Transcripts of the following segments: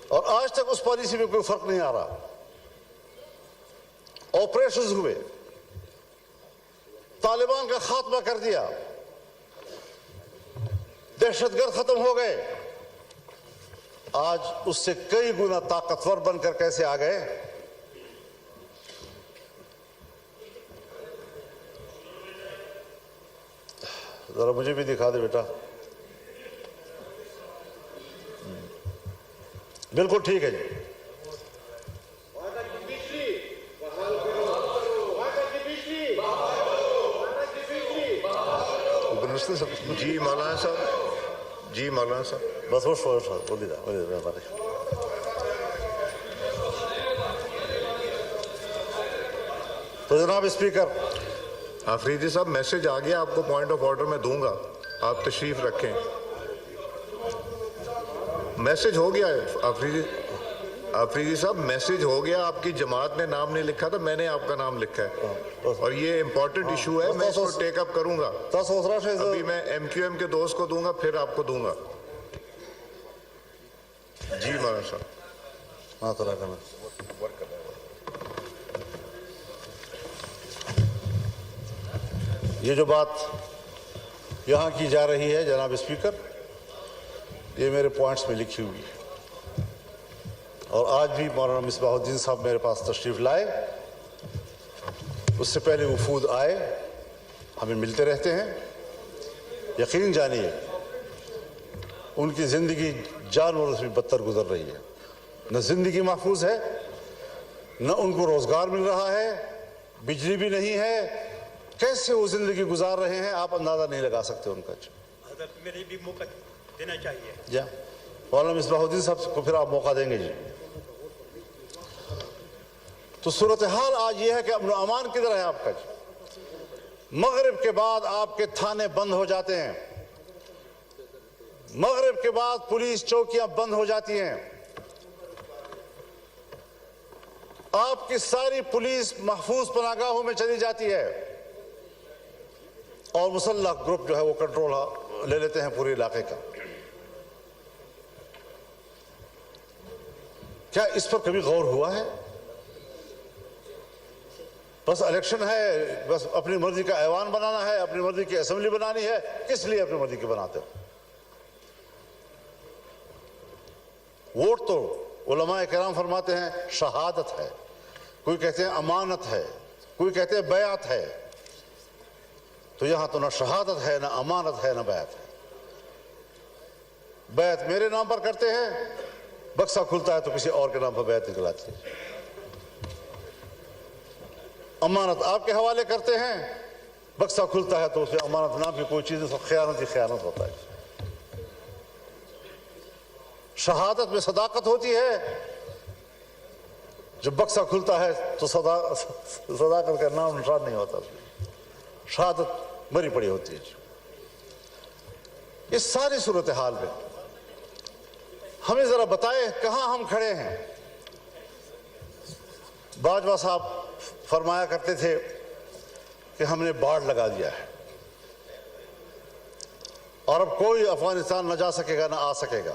اور آج تک اس پالیسی میں کوئی فرق نہیں آ رہا. آپریشنز ہوئے, طالبان کا خاتمہ کر دیا, دہشت گرد ختم ہو گئے. آج اس سے کئی گنا طاقتور بن کر کیسے آ گئے؟ ذرا مجھے بھی دکھا دے بیٹا. بالکل ٹھیک ہے جی. جی مولانا صاحب, جی مولانا صاحب, بس وہ بولی ہمارے. تو جناب اسپیکر, آفریدی صاحب میسج آ گیا, آپ کو پوائنٹ آف آرڈر میں دوں گا, آپ تشریف رکھیں. میسج ہو گیا آفریدی صاحب, میسج ہو گیا. آپ کی جماعت نے نام نہیں لکھا تھا, میں نے آپ کا نام لکھا ہے, اور یہ امپورٹنٹ ایشو ہے, میں اس کو ٹیک اپ کروں گا. ابھی میں ایم کیو ایم کے دوست کو دوں گا, پھر آپ کو دوں گا. جی مولانا صاحب. ہاں طرح کرنا. یہ جو بات یہاں کی جا رہی ہے جناب اسپیکر, یہ میرے پوائنٹس میں لکھی ہوئی ہے, اور آج بھی مولانا مصباح الدین صاحب میرے پاس تشریف لائے. اس سے پہلے وفود آئے, ہمیں ملتے رہتے ہیں. یقین جانیے ان کی زندگی جانوروں سے بھی بدتر گزر رہی ہے. نہ زندگی محفوظ ہے, نہ ان کو روزگار مل رہا ہے, بجلی بھی نہیں ہے. کیسے وہ زندگی گزار رہے ہیں آپ اندازہ نہیں لگا سکتے ان کا. حضرت میرے بھی موقع دینا چاہیے. جی مولانا مصباح الدین صاحب کو پھر آپ موقع دیں گے. جی تو صورتحال آج یہ ہے کہ امن و امان کدھر ہے آپ کا؟ مغرب کے بعد آپ کے تھانے بند ہو جاتے ہیں, مغرب کے بعد پولیس چوکیاں بند ہو جاتی ہیں, آپ کی ساری پولیس محفوظ پناہگاہوں میں چلی جاتی ہے, اور مسلح گروپ جو ہے وہ کنٹرول لے لیتے ہیں پورے علاقے کا. کیا اس پر کبھی غور ہوا ہے؟ بس الیکشن ہے, بس اپنی مرضی کا ایوان بنانا ہے, اپنی مرضی کی اسمبلی بنانی ہے. کس لیے اپنی مرضی کی بناتے ہو؟ ووٹ تو علماء کرام فرماتے ہیں شہادت ہے, کوئی کہتے ہیں امانت ہے, کوئی کہتے ہیں بیعت ہے. تو یہاں تو نہ شہادت ہے, نہ امانت ہے, نہ بیعت ہے. بیعت میرے نام پر کرتے ہیں, بکسا کھلتا ہے تو کسی اور کے نام پر بیعت نکلاتے ہیں. امانت آپ کے حوالے کرتے ہیں, بکسا کھلتا ہے تو اس میں امانت نام کی کوئی چیز خیانت ہی خیانت ہوتا ہے. شہادت میں صداقت ہوتی ہے, جب بکسا کھلتا ہے تو صداقت کا نام نشان نہیں ہوتا, شہادت مری پڑی ہوتی ہے. اس ساری صورتحال میں ہمیں ذرا بتائے کہاں ہم کھڑے ہیں. باجوہ صاحب فرمایا کرتے تھے کہ ہم نے باڑ لگا دیا ہے, اور اب کوئی افغانستان نہ جا سکے گا نہ آ سکے گا.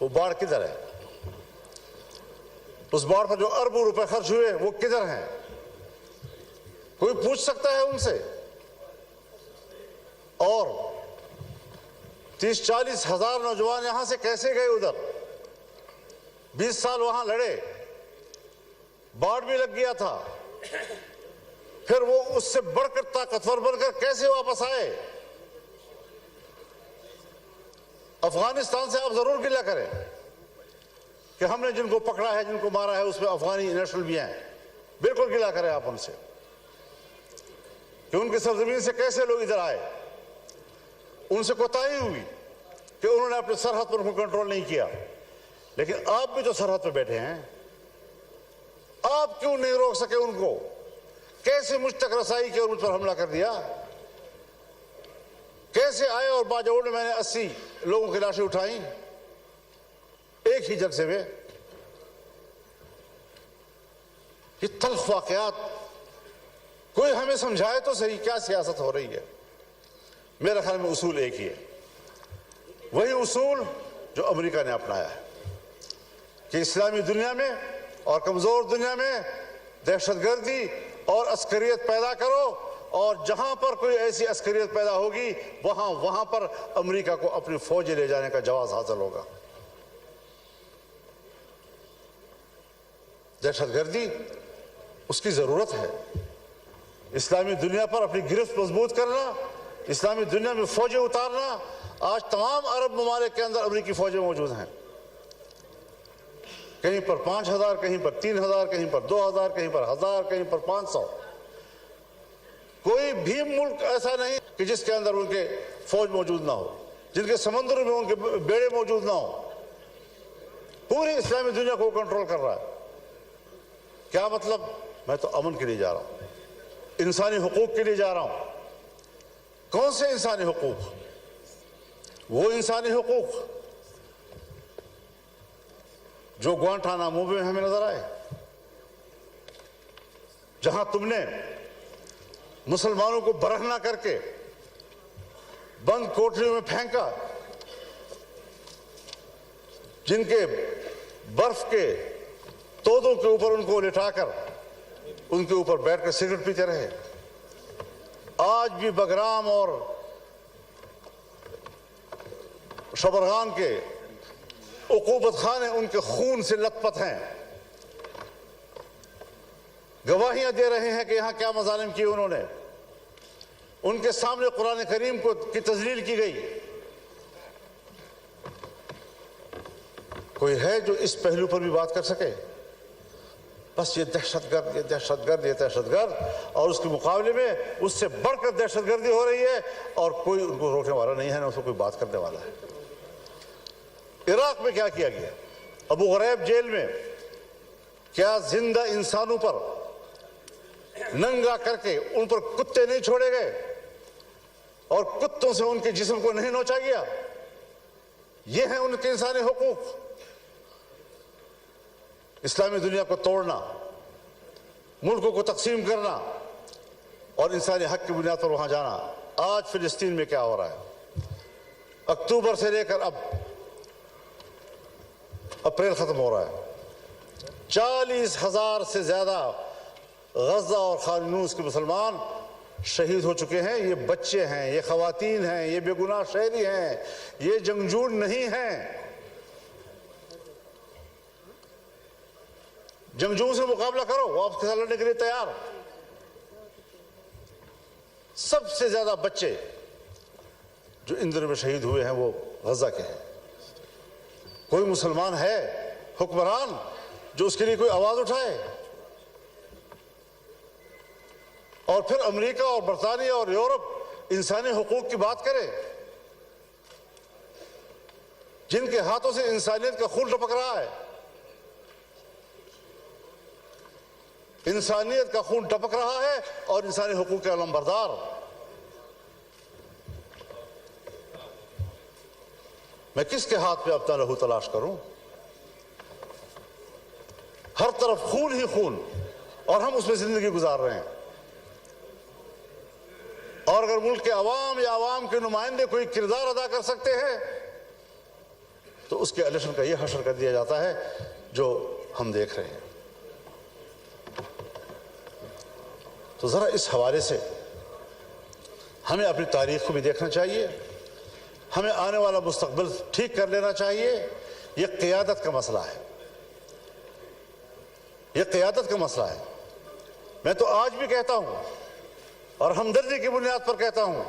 وہ باڑ کدھر ہے؟ اس باڑ پر جو اربوں روپے خرچ ہوئے وہ کدھر ہیں؟ کوئی پوچھ سکتا ہے ان سے؟ اور 30-40 ہزار نوجوان یہاں سے کیسے گئے ادھر؟ 20 سال وہاں لڑے, باڑ بھی لگ گیا تھا, پھر وہ اس سے بڑھ کر طاقتور بن کر کیسے واپس آئے؟ افغانستان سے آپ ضرور گلہ کریں کہ ہم نے جن کو پکڑا ہے, جن کو مارا ہے, اس میں افغانی نیشنل بھی ہیں. بالکل گلہ کریں آپ ان سے کہ ان کی سرزمین سے کیسے لوگ ادھر آئے. ان سے کوتاہی ہوئی کہ انہوں نے اپنے سرحد پر ان کو کنٹرول نہیں کیا. لیکن آپ بھی تو سرحد پہ بیٹھے ہیں, آپ کیوں نہیں روک سکے ان کو؟ کیسے مجھ تک رسائی کی اور مجھ پر حملہ کر دیا؟ کیسے آئے اور باجوڑ میں نے 80 لوگوں کی لاشیں اٹھائیں ایک ہی جلسے میں؟ یہ تلخ واقعات کوئی ہمیں سمجھائے تو صحیح, کیا سیاست ہو رہی ہے؟ میرے خیال میں اصول ایک ہی ہے, وہی اصول جو امریکہ نے اپنایا ہے. کہ اسلامی دنیا میں اور کمزور دنیا میں دہشت گردی اور عسکریت پیدا کرو، اور جہاں پر کوئی ایسی عسکریت پیدا ہوگی وہاں پر امریکہ کو اپنی فوجیں لے جانے کا جواز حاصل ہوگا۔ دہشت گردی اس کی ضرورت ہے، اسلامی دنیا پر اپنی گرفت مضبوط کرنا، اسلامی دنیا میں فوجیں اتارنا۔ آج تمام عرب ممالک کے اندر امریکی فوجیں موجود ہیں، کہیں پر 5000، کہیں پر 3000، کہیں پر 2000، کہیں پر 1000، کہیں پر 500۔ کوئی بھی ملک ایسا نہیں کہ جس کے اندر ان کے فوج موجود نہ ہو، جن کے سمندروں میں ان کے بیڑے موجود نہ ہو۔ پوری اسلامی دنیا کو کنٹرول کر رہا ہے۔ کیا مطلب؟ میں تو امن کے لیے جا رہا ہوں، انسانی حقوق کے لیے جا رہا ہوں۔ کون سے انسانی حقوق؟ وہ انسانی حقوق جو گوانٹانامو میں ہمیں نظر آئے، جہاں تم نے مسلمانوں کو برہنہ کر کے بند کوٹریوں میں پھینکا، جن کے برف کے تودوں کے اوپر ان کو لٹا کر ان کے اوپر بیٹھ کر سگریٹ پیتے رہے۔ آج بھی بگرام اور شبرغان کے عقوبت خانے ان کے خون سے لت پت ہیں، گواہیاں دے رہے ہیں کہ یہاں کیا مظالم کیے انہوں نے۔ ان کے سامنے قرآن کریم کی تذلیل کی گئی۔ کوئی ہے جو اس پہلو پر بھی بات کر سکے؟ بس یہ دہشت گرد، یہ دہشت گرد، یہ دہشت گرد، اور اس کے مقابلے میں اس سے بڑھ کر دہشت گردی ہو رہی ہے، اور کوئی ان کو روکنے والا نہیں ہے، نہ اس کو کوئی بات کرنے والا ہے۔ عراق میں کیا کیا گیا؟ ابو غریب جیل میں کیا زندہ انسانوں پر ننگا کر کے ان پر کتے نہیں چھوڑے گئے اور کتوں سے ان کے جسم کو نہیں نوچا گیا؟ یہ ہیں ان کے انسانی حقوق۔ اسلامی دنیا کو توڑنا، ملکوں کو تقسیم کرنا اور انسانی حق کی بنیاد پر وہاں جانا۔ آج فلسطین میں کیا ہو رہا ہے؟ اکتوبر سے لے کر اب اپریل ختم ہو رہا ہے، 40,000 سے زیادہ غزہ اور خان یونس کے مسلمان شہید ہو چکے ہیں۔ یہ بچے ہیں، یہ خواتین ہیں، یہ بے گناہ شہری ہیں، یہ جنگجو نہیں ہیں۔ جنگجو سے مقابلہ کرو، وہ آپ کے ساتھ لڑنے کے لیے تیار۔ سب سے زیادہ بچے جو ان دنوں میں شہید ہوئے ہیں وہ غزہ کے ہیں۔ کوئی مسلمان ہے حکمران جو اس کے لیے کوئی آواز اٹھائے؟ اور پھر امریکہ اور برطانیہ اور یورپ انسانی حقوق کی بات کرے، جن کے ہاتھوں سے انسانیت کا خون ٹپک رہا ہے۔ انسانیت کا خون ٹپک رہا ہے اور انسانی حقوق کے علمبردار۔ میں کس کے ہاتھ پہ اپنا لہو تلاش کروں؟ ہر طرف خون ہی خون، اور ہم اس میں زندگی گزار رہے ہیں۔ اور اگر ملک کے عوام یا عوام کے نمائندے کوئی کردار ادا کر سکتے ہیں تو اس کے الیکشن کا یہ حشر کر دیا جاتا ہے جو ہم دیکھ رہے ہیں۔ تو ذرا اس حوالے سے ہمیں اپنی تاریخ کو بھی دیکھنا چاہیے، ہمیں آنے والا مستقبل ٹھیک کر لینا چاہیے۔ یہ قیادت کا مسئلہ ہے، یہ قیادت کا مسئلہ ہے۔ میں تو آج بھی کہتا ہوں اور ہمدردی کی بنیاد پر کہتا ہوں،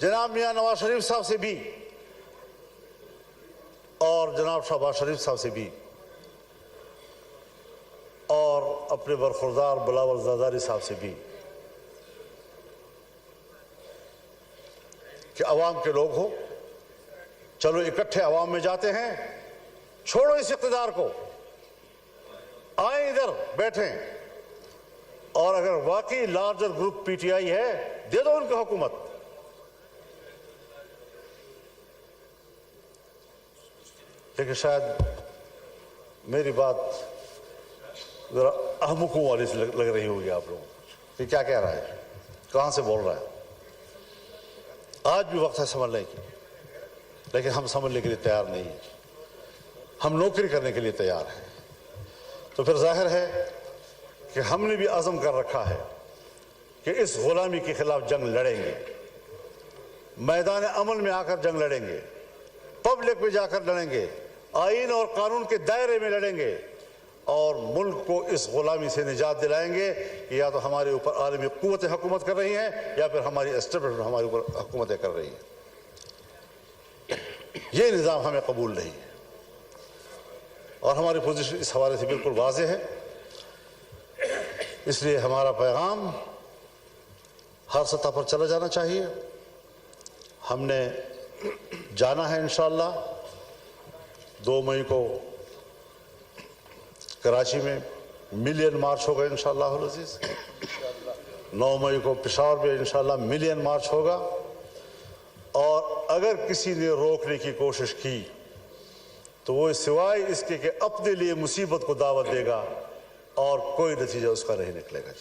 جناب میاں نواز شریف صاحب سے بھی اور جناب شہباز شریف صاحب سے بھی اور اپنے برخوردار بلاول زرداری صاحب سے بھی، کہ عوام کے لوگ ہو، چلو اکٹھے عوام میں جاتے ہیں، چھوڑو اس اقتدار کو، آئیں ادھر بیٹھیں، اور اگر واقعی larger group P T I ہے دے دو ان کو حکومت۔ لیکن شاید میری بات ذرا احمقوں والی سے لگ رہی ہوگی آپ لوگوں کو، کہ کیا کہہ رہا ہے، کہاں سے بول رہا ہے۔ آج بھی وقت ہے سمجھنے کی، لیکن ہم سمجھنے کے لیے تیار نہیں ہیں۔ ہم نوکری کرنے کے لیے تیار ہیں. تو پھر ظاہر ہے کہ ہم نے بھی عزم کر رکھا ہے کہ اس غلامی کے خلاف جنگ لڑیں گے, میدان عمل میں آ کر جنگ لڑیں گے, پبلک میں جا کر لڑیں گے, آئین اور قانون کے دائرے میں لڑیں گے, اور ملک کو اس غلامی سے نجات دلائیں گے کہ یا تو ہمارے اوپر عالمی قوتیں حکومت کر رہی ہیں یا پھر ہماری اسٹیبلشمنٹ ہمارے اوپر حکومتیں کر رہی ہیں. یہ نظام ہمیں قبول نہیں ہے, اور ہماری پوزیشن اس حوالے سے بالکل واضح ہے. اس لیے ہمارا پیغام ہر سطح پر چلا جانا چاہیے. ہم نے جانا ہے انشاءاللہ 2 مئی کو کراچی میں ملین مارچ ہوگا انشاءاللہ العزیز. 9 مئی کو پشاور میں انشاءاللہ ملین مارچ ہوگا, اور اگر کسی نے روکنے کی کوشش کی تو وہ سوائے اس کے کہ اپنے لیے مصیبت کو دعوت دے گا اور کوئی نتیجہ اس کا نہیں نکلے گا.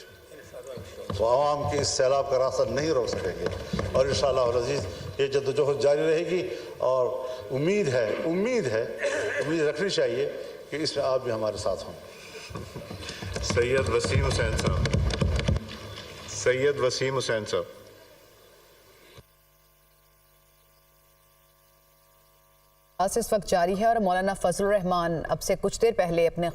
تو عوام کے اس سیلاب کا راستہ نہیں روک سکیں گے, اور انشاءاللہ العزیز یہ جدوجہد جاری رہے گی, اور امید رکھنی چاہیے کہ اس میں آپ بھی ہمارے ساتھ ہوں. سید وسیم حسین صاحب. اس وقت جاری ہے اور مولانا فضل الرحمان اب سے کچھ دیر پہلے اپنے